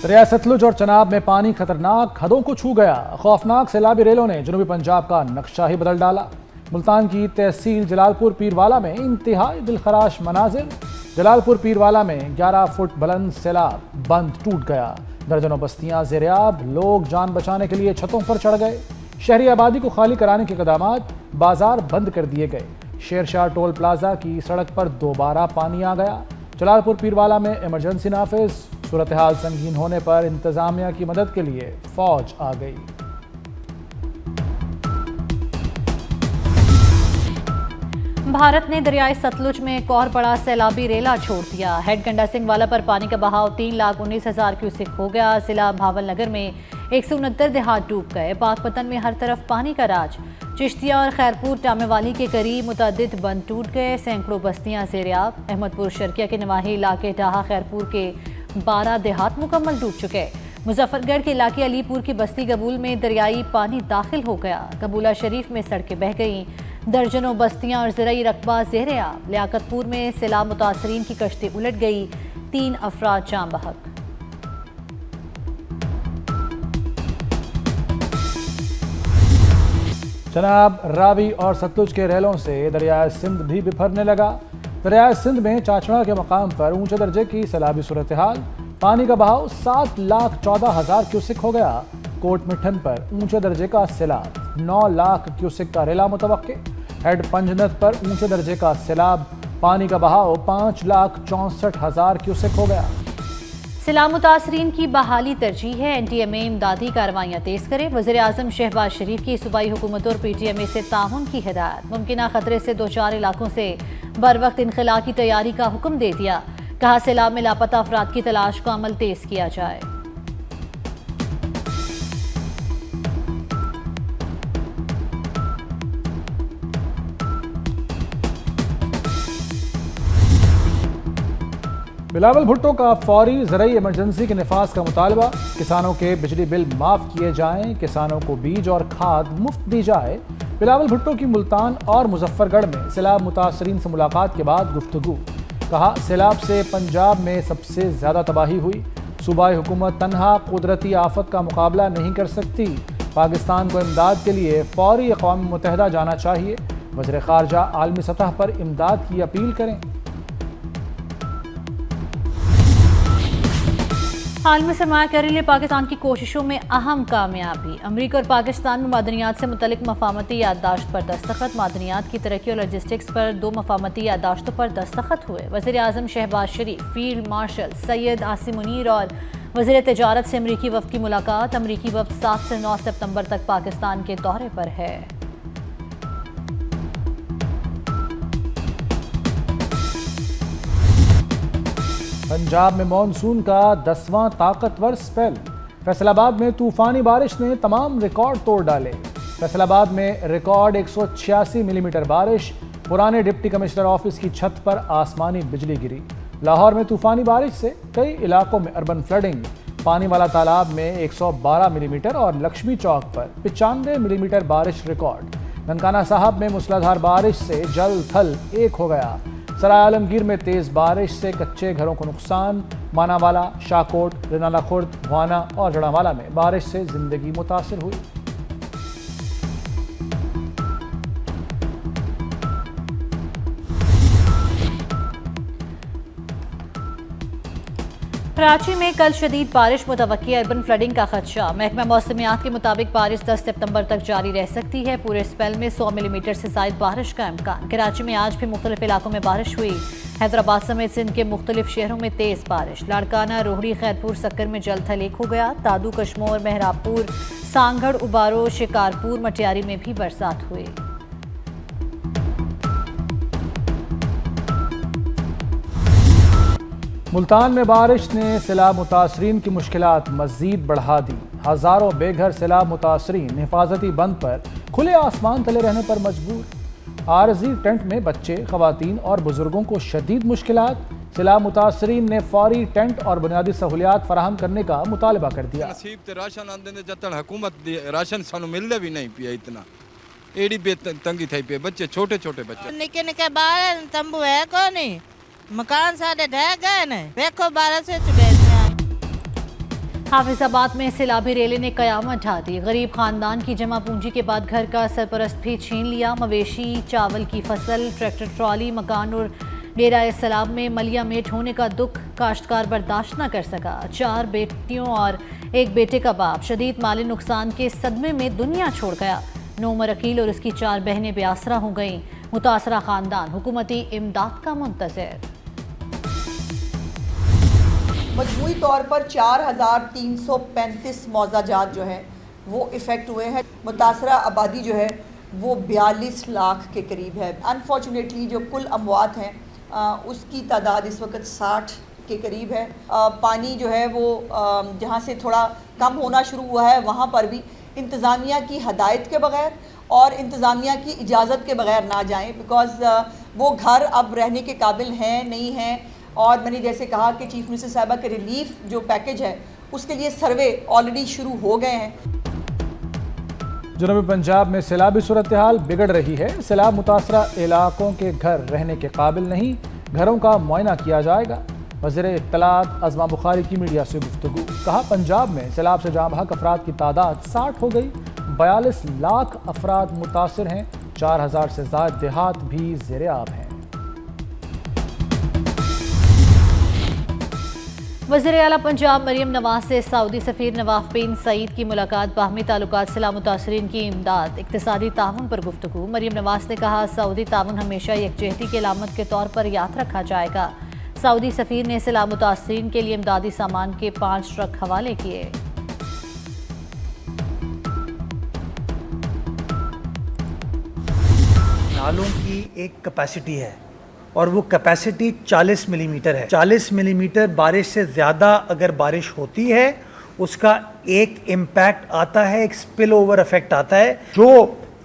दरिया सतलुज और चनाब में पानी खतरनाक हदों को छू गया। खौफनाक सैलाबी रेलों ने जनूबी पंजाब का नक्शा ही बदल डाला। मुल्तान की तहसील जलालपुर पीरवाला में इंतहाई दिलखराश मनाजिर। जलालपुर पीरवाला में 11 फुट बुलंद सैलाब, बंद टूट गया। दर्जनों बस्तियां ज़ेरियाब, लोग जान बचाने के लिए छतों पर चढ़ गए। शहरी आबादी को खाली कराने के इक़दामात, बाजार बंद कर दिए गए। शेरशाह टोल प्लाजा की सड़क पर दोबारा पानी आ गया। जलालपुर पीरवाला में इमरजेंसी नाफिज। सूरत हाल संगीन होने पर इंतजामिया की मदद के लिए फौज आ गई। भारत ने दरियाई सतलुज में एक और बड़ा सैलाबी रेला छोड़ दिया। हेड गंडा सिंह वाला पर पानी का बहाव 3,19,000 क्यूसेक हो गया। जिला भावल नगर में 169 देहात डूब गए। पाकपतन में हर तरफ पानी का राज। चिश्तिया और खैरपुर टामेवाली के करीब मुतअद्दिद बंद टूट गए। सैकड़ों बस्तियां ज़ेरियाब। अहमदपुर शर्किया के नवाही इलाके टाहा खैरपुर के 12 देहात मुकम्मल डूब चुके। मुजफ्फरगढ़ के इलाके अलीपुर की बस्ती गबूल में दरियाई पानी दाखिल हो गया। कबूला शरीफ में सड़कें बह गईं। दर्जनों बस्तियां और ज़राई रकबा ज़ेरियाब। लियाकतपुर में सैलाब मुतासरीन की कश्ती उलट गई। 3 अफराद जाम बहक। चनाब, रावी और सतलुज के रेलों से दरियाए सिंध भी बिफरने लगा। दरियाए सिंध में चाचड़ा के मकाम पर ऊंचे दर्जे की सैलाबी सूरत हाल। पानी का बहाव 7,14,000 क्यूसेक हो गया। कोट मिठन पर ऊंचे दर्जे का सैलाब। 9 लाख क्यूसेक का रेला मुतवक्के। हेड पंजनत पर ऊंचे दर्जे का सैलाब। पानी का बहाव 5,64,000 क्यूसेक हो गया। सैलाब मुतासरीन की बहाली तरजीह है। NTMA इमदादी कार्रवाइयाँ तेज करे। वज़ीर आज़म शहबाज शरीफ की सूबाई हुकूमत और PTMA से ताउन की हिदायत। मुमकिन खतरे से 2-4 इलाकों से बर वक्त इनखला की तैयारी का हुक्म दे दिया। कहा सैलाब में लापता अफराद की तलाश का अमल तेज किया जाए। बिलावल भुट्टो का फौरी ज़राई इमरजेंसी के निफाज का मुतालबा। किसानों के बिजली बिल माफ़ किए जाएं। किसानों को बीज और खाद मुफ्त दी जाए। बिलावल भुट्टो की मुल्तान और मुजफ्फरगढ़ में सैलाब मुतासरीन से मुलाकात के बाद गुफ्तगू। कहा सैलाब से पंजाब में सबसे ज़्यादा तबाही हुई। सूबाई हुकूमत तन्हा कुदरती आफत का मुकाबला नहीं कर सकती। पाकिस्तान को इमदाद के लिए फौरी अक़वाम मुत्तहिदा जाना चाहिए। वज़ीर ख़ारजा आलमी सतह पर इमदाद की अपील करें। आलमी सरमायाकारी लिए पाकिस्तान की कोशिशों में अहम कामयाबी। अमरीका और पाकिस्तान में मादनियात से मुतल्लिक मफाहमती याददाश्त पर दस्तखत। मादनियात की तरक्की और लॉजिस्टिक्स पर 2 मफाहमती याददाश्तों पर दस्तखत हुए। वज़ीर आज़म शहबाज शरीफ, फील्ड मार्शल सैयद आसिम मुनीर और वज़ीर तिजारत से अमरीकी वफ़द की मुलाकात। अमरीकी वफ़द 7 से 9 सितंबर तक पाकिस्तान के दौरे पर है। पंजाब में मॉनसून का 10वां ताकतवर स्पेल। फैसलाबाद में तूफानी बारिश ने तमाम रिकॉर्ड तोड़ डाले। फैसलाबाद में रिकॉर्ड 186 मिलीमीटर बारिश। पुराने डिप्टी कमिश्नर ऑफिस की छत पर आसमानी बिजली गिरी। लाहौर में तूफानी बारिश से कई इलाकों में अर्बन फ्लडिंग। पानी वाला तालाब में 112 मिलीमीटर और लक्ष्मी चौक पर 95 मिलीमीटर बारिश रिकॉर्ड। ननकाना साहब में मूसलाधार बारिश से जल थल एक हो गया। सराय आलमगीर में तेज बारिश से कच्चे घरों को नुकसान। मानावाला, शाकोट, रिनाला खुर्द, भवाना और जड़ावाला में बारिश से जिंदगी मुतासिर हुई। कराची में कल शदीद बारिश मुतवक्की। अर्बन फ्लडिंग का खदशा। महकमा मौसमियात के मुताबिक बारिश 10 सितंबर तक जारी रह सकती है। पूरे स्पेल में 100 मिलीमीटर से ज़ायद बारिश का इम्कान। कराची में आज भी मुख्तलिफ इलाकों में बारिश हुई। हैदराबाद समेत सिंध के मुख्तलिफ शहरों में तेज़ बारिश। लाड़काना, रोहड़ी, खैरपुर, सक्कर में जल थल एक हो गया। तादू, कश्मोर, मेहराबपुर, सांगढ़, उबारो, शिकारपुर, मटियारी में भी बरसात हुई। मुल्तान में बारिश ने सैलाब मुतासरीन की मुश्किलात मज़ीद बढ़ा दी। हज़ारों बेघर सैलाब मुतासरीन हिफाजती बंद पर खुले आसमान तले रहने पर मजबूर। आरजी टेंट में बच्चे, ख़वातीन और बुजुर्गों को शदीद मुश्किलात। सैलाब मुतासरीन ने फौरी टेंट और बुनियादी सहूलियात फराहम करने का मुतालबा कर दिया। राशन आंदे जतन हुकूमत राशन सानू मिलता भी नहीं पिया। इतना एड़ी बेतंगी थी पे। बच्चे छोटे छोटे बच्चे, निके निके बाहर तंबू है को नहीं। मकान साढ़े ढह गए ने। देखो 12 से हाफिजाबाद में सैलाबी रेले ने कयामत ढा दी। गरीब खानदान की जमा पूंजी के बाद घर का सरपरस्त भी छीन लिया। मवेशी, चावल की फसल, ट्रैक्टर ट्रॉली, मकान और डेरा सलाब में मलिया मेट होने का दुख काश्तकार बर्दाश्त न कर सका। 4 बेटियों और 1 बेटे का बाप शदीद माली नुकसान के सदमे में दुनिया छोड़ गया। नोमर अकील और उसकी 4 बहनें बेआसरा हो गईं। मुतासरा खानदान हुकूमती इमदाद का मुंतज़िर। मजमूई तौर पर 4335 मौज़ाजात जो हैं वो इफ़ेक्ट हुए हैं। मुतासरा आबादी जो है वो 42 लाख के करीब है। अनफॉर्चुनेटली जो कुल अमवात हैं उसकी तादाद इस वक्त 60 के करीब है। पानी जो है वो जहाँ से थोड़ा कम होना शुरू हुआ है वहाँ पर भी इंतज़ामिया की हदायत के बग़ैर और इंतज़ामिया की इजाज़त के बग़ैर ना जाएं, बिकॉज़ वो घर अब रहने के काबिल हैं नहीं हैं। और मैंने जैसे कहा कि चीफ मिनिस्टर साहबा के रिलीफ जो पैकेज है उसके लिए सर्वे ऑलरेडी शुरू हो गए हैं। जनूबी पंजाब में सैलाबी सूरत हाल बिगड़ रही है। सैलाब मुतासरा इलाकों के घर रहने के काबिल नहीं, घरों का मुआयना किया जाएगा। वज़ीर इत्तलात अज़मा बुखारी की मीडिया से गुफ्तगू। कहा पंजाब में सैलाब से जाँ बहक अफराद की तादाद 60 हो गई। 42 लाख अफराद मुतासर हैं। 4000 से ज़्यादा देहात भी ज़ेरे आब हैं। वज़ीर आला पंजाब मरियम नवाज से सऊदी सफ़ीर नवाफ बिन सईद की मुलाकात। बाहमी ताल्लुकात सलाह मुतासरीन की इमदाद, इक़्तिसादी ताउन पर गुफ्तगू। मरियम नवाज ने कहा सऊदी ताउन हमेशा यकजहती की अलामत के तौर पर याद रखा जाएगा। सऊदी सफ़ीर ने सलाह मुतासरीन के लिए इमदादी सामान के 5 ट्रक हवाले किए। नालों की एक कैपेसिटी है और वो कैपेसिटी 40 मिलीमीटर है। 40 मिलीमीटर बारिश से ज़्यादा अगर बारिश होती है उसका एक इम्पैक्ट आता है, एक स्पिल ओवर इफेक्ट आता है जो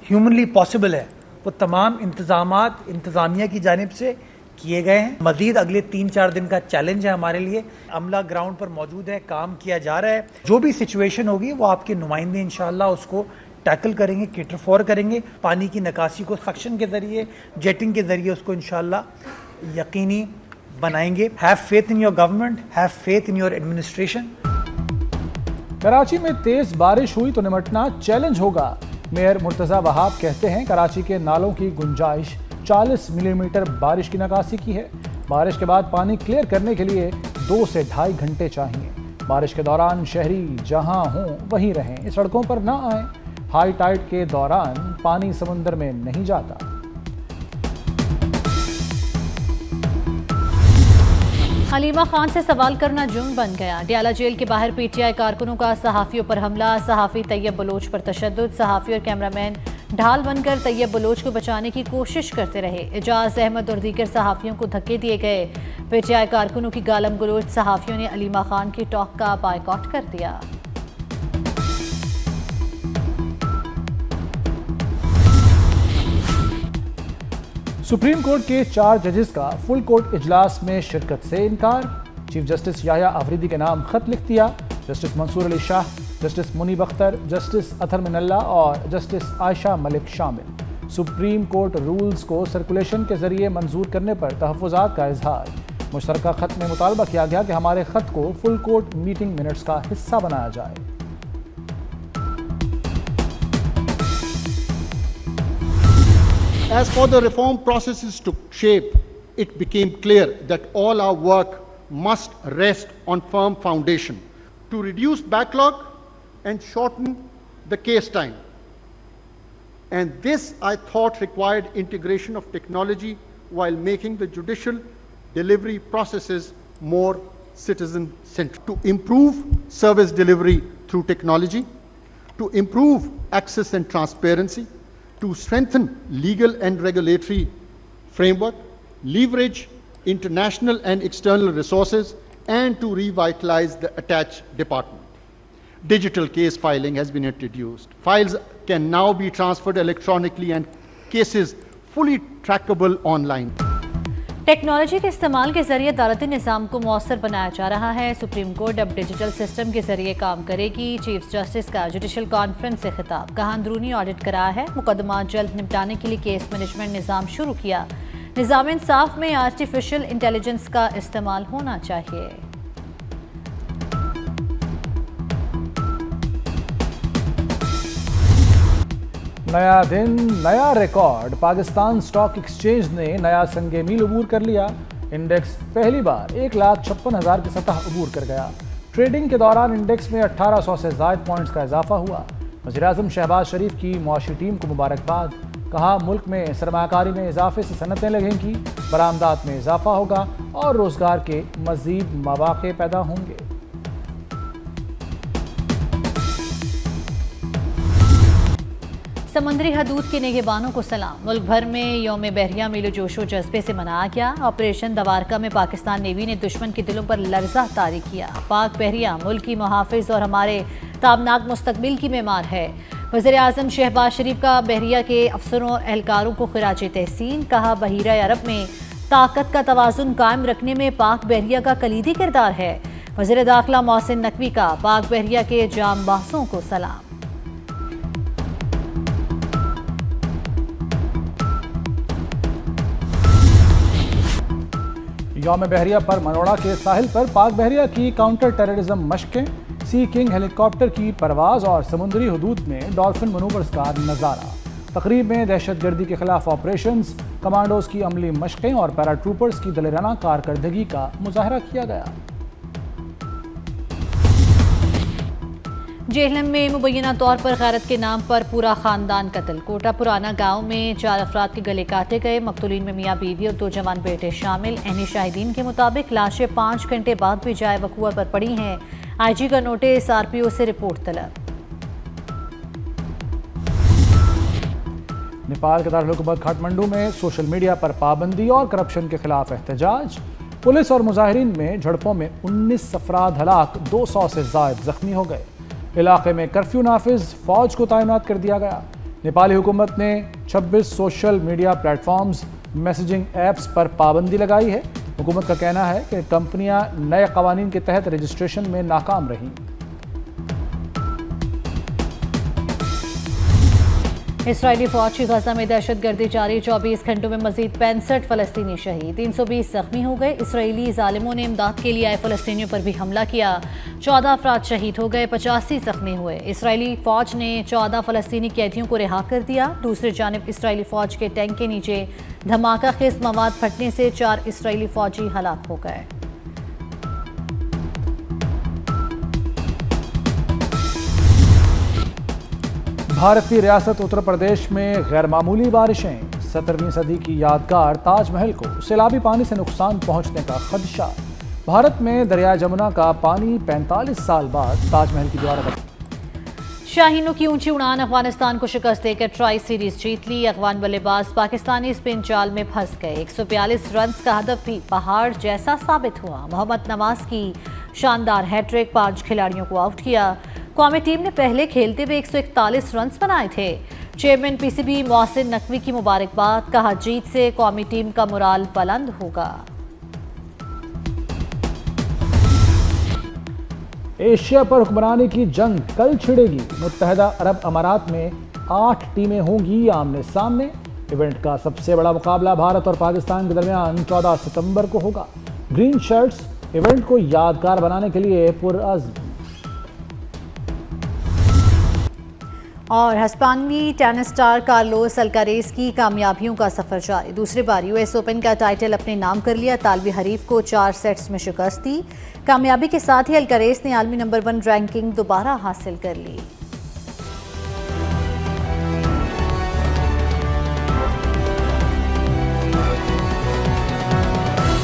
ह्यूमनली पॉसिबल है। वो तमाम इंतजामात इंतज़ामिया की जानिब से किए गए हैं। मज़ीद अगले 3-4 दिन का चैलेंज है हमारे लिए। अमला ग्राउंड पर मौजूद है, काम किया जा रहा है। जो भी सिचुएशन होगी वो आपके नुमाइंदे इंशाअल्लाह उसको टैकल करेंगे, केटर फॉर करेंगे। पानी की निकासी को सक्शन के ज़रिए, जेटिंग के ज़रिए उसको इंशाअल्लाह यकीनी बनाएंगे। Have faith in your government, have faith in your administration. Karachi में तेज बारिश हुई तो निमटना चैलेंज होगा। मेयर मुर्तज़ा वहाब कहते हैं कराची के नालों की गुंजाइश 40 मिलीमीटर बारिश की निकासी की है। बारिश के बाद पानी क्लियर करने के लिए 2 से 2.5 घंटे चाहिए। बारिश के दौरान शहरी जहां हों वहीं रहें, सड़कों पर ना आएं। हाई टाइड के दौरान पानी समुंदर में नहीं जाता। हलीमा खान से सवाल करना जुर्म बन गया। डियाला जेल के बाहर पीटीआई कारकुनों का सहाफ़ियों पर हमला। सहाफ़ी तैयब बलोच पर तशद्दुद। सहाफ़ी और कैमरामैन ढाल बनकर तैयब बलोच को बचाने की कोशिश करते रहे। एजाज अहमद और दीगर सहाफ़ियों को धक्के दिए गए। पीटीआई कारकुनों की गालम गलोच। सहाफ़ियों ने हलीमा खान की टॉक का बायकॉट कर दिया। सुप्रीम कोर्ट के 4 जजेस का फुल कोर्ट इजलास में शिरकत से इनकार। चीफ जस्टिस याह्या आफरीदी के नाम खत लिख दिया। Justice Mansoor Ali Shah, justice Muneeb Akhtar, justice Athar Minallah और जस्टिस आयशा मलिक शामिल। सुप्रीम कोर्ट रूल्स को सर्कुलेशन के जरिए मंजूर करने पर तहफ़्फ़ुज़ात का इजहार। मुश्तरका खत में मुतालबा किया गया कि हमारे खत को फुल कोर्ट मीटिंग मिनट्स का हिस्सा बनाया जाए। As for the reform processes took shape, it became clear that all our work must rest on firm foundation to reduce backlog and shorten the case time. And this, I thought, required integration of technology while making the judicial delivery processes more citizen-centric. To improve service delivery through technology, to improve access and transparency, to strengthen legal and regulatory framework, leverage international and external resources, and to revitalize the attached department. Digital case filing has been introduced. Files can now be transferred electronically and cases fully trackable online. Technology के इस्तेमाल के जरिए अदालती निज़ाम को मौसर बनाया जा रहा है। सुप्रीम कोर्ट अब डिजिटल सिस्टम के जरिए काम करेगी। चीफ जस्टिस का जुडिशल कॉन्फ्रेंस से खिताब। कहा अंदरूनी ऑडिट कराया है, मुकदमा जल्द निपटाने के लिए केस मैनेजमेंट निज़ाम शुरू किया। निज़ाम इंसाफ में आर्टिफिशियल इंटेलिजेंस का इस्तेमाल होना चाहिए। नया दिन नया रिकॉर्ड। पाकिस्तान स्टॉक एक्सचेंज ने नया संगे मील अबूर कर लिया। इंडेक्स पहली बार 1,56,000 की सतह अबूर कर गया। ट्रेडिंग के दौरान इंडेक्स में 1800 से ज़ायद पॉइंट्स का इजाफा हुआ। वज़ीर-ए-आज़म शहबाज शरीफ की मुआशी टीम को मुबारकबाद। कहा मुल्क में सरमाकारी में इजाफे से सनतें लगेंगी, बरामदात में इजाफा होगा और रोजगार के मजीद मौक़े पैदा होंगे। समुद्री हदूद के निगहबानों को सलाम। मुल्क भर में यौम बहरिया मीलो जोशो जज्बे से मनाया गया। ऑपरेशन दवारका में पाकिस्तान नेवी ने दुश्मन के दिलों पर लर्जा तारी किया। पाक बहरिया मुल्क की मुहाफिज और हमारे ताबनाक मुस्तकबिल की मेमार है। वज़ीर-ए-आज़म शहबाज शरीफ का बहरिया के अफसरों और एहलकारों को खिराज तहसीन। कहा बहीरा अरब में ताकत का तवाज़ुन कायम रखने में पाक बहरिया का कलीदी किरदार है। वज़ीर दाखिला मोहसिन नकवी का पाक बहरिया के जांबाज़ों को सलाम। यौम बहरिया पर मनोड़ा के साहिल पर पाक बहरिया की काउंटर टेररिज्म मशकें, सी किंग हेलीकॉप्टर की परवाज और समुद्री हदूद में डॉल्फिन मनूवर्स का नज़ारा। तकरीब में दहशतगर्दी के खिलाफ ऑपरेशंस, कमांडोज की अमली मशकें और पैराट्रूपर्स की दिलराना कारकर्दगी का मुजाहरा किया गया। जेहलम में मुबैना तौर पर गैरत के नाम पर पूरा खानदान कत्ल। कोटा पुराना गांव में 4 अफराद के गले काटे गए। मकतूलीन में मियाँ बीवी और 2 जवान बेटे शामिल। एनी शाहिदीन के मुताबिक लाशें 5 घंटे बाद भी जाए वकूआ पर पड़ी हैं। IG का नोटिस RPO से रिपोर्ट तलब। नेपाल के दारुल-हुकूमत काठमांडू में सोशल मीडिया पर पाबंदी और करप्शन के खिलाफ एहतजाज। पुलिस और मुजाहिरीन में झड़पों में 19 अफराद हलाक, 200 से ज़ायद जख्मी हो गए। इलाके में कर्फ्यू नाफिज, फौज को तैनात कर दिया गया। नेपाली हुकूमत ने 26 social media platforms, messaging apps पर पाबंदी लगाई है। हुकूमत का कहना है कि कंपनियां नए कवानीन के तहत रजिस्ट्रेशन में नाकाम रहीं। इसराइली फौज की गजा में दहशतगर्दी जारी। 24 घंटों में मजीद 65 फलस्तीनी शहीद, 320 जख्मी हो गए। इसराइली जालिमों ने इमदाद के लिए आए फलस्तीनियों पर भी हमला किया। 14 अफराद शहीद हो गए, 85 जख्मी हुए। इसराइली फौज ने 14 फलस्तीनी कैदियों को रिहा कर दिया। दूसरी जानिब इसराइली फौज के टैंक के नीचे धमाका खेज मवाद फटने से 4 इसराइली फौजी हलाक हो गए। भारतीय रियासत उत्तर प्रदेश में गैर मामूली बारिशें। 17वीं सदी की यादगार ताजमहल को सैलाबी पानी से नुकसान पहुंचने का खदशा। भारत में दरिया जमुना का पानी 45 साल बाद ताजमहल की दीवार बनी। शाहीनों की ऊंची उड़ान अफगानिस्तान को शिकस्त देकर ट्राई सीरीज जीत ली। अफगान बल्लेबाज पाकिस्तानी स्पिन जाल में फंस गए। 142 रन का हदफ भी पहाड़ जैसा साबित हुआ। मोहम्मद नवाज की शानदार हैट्रिक, 5 खिलाड़ियों को आउट किया। कौमी टीम ने पहले खेलते हुए 141 रन बनाए थे। चेयरमैन PCB मोहसिन नकवी की मुबारकबाद। कहा जीत से कौमी टीम का मुराल बुलंद होगा। एशिया पर हुक्मरानी की जंग कल छिड़ेगी। मुत्तहदा अरब अमारात में 8 टीमें होंगी आमने सामने। इवेंट का सबसे बड़ा मुकाबला भारत और पाकिस्तान के दरमियान 14 सितंबर को होगा। ग्रीन शर्ट्स इवेंट को यादगार बनाने के लिए पुरअज़्म। और हिस्पानी टेनिस स्टार कार्लोस अल्कारेज की कामयाबियों का सफर जारी। दूसरी बार US ओपन का टाइटल अपने नाम कर लिया। तालवी हरीफ को 4 सेट्स में शिकस्त दी। कामयाबी के साथ ही अल्कारेज ने आलमी नंबर 1 रैंकिंग दोबारा हासिल कर ली।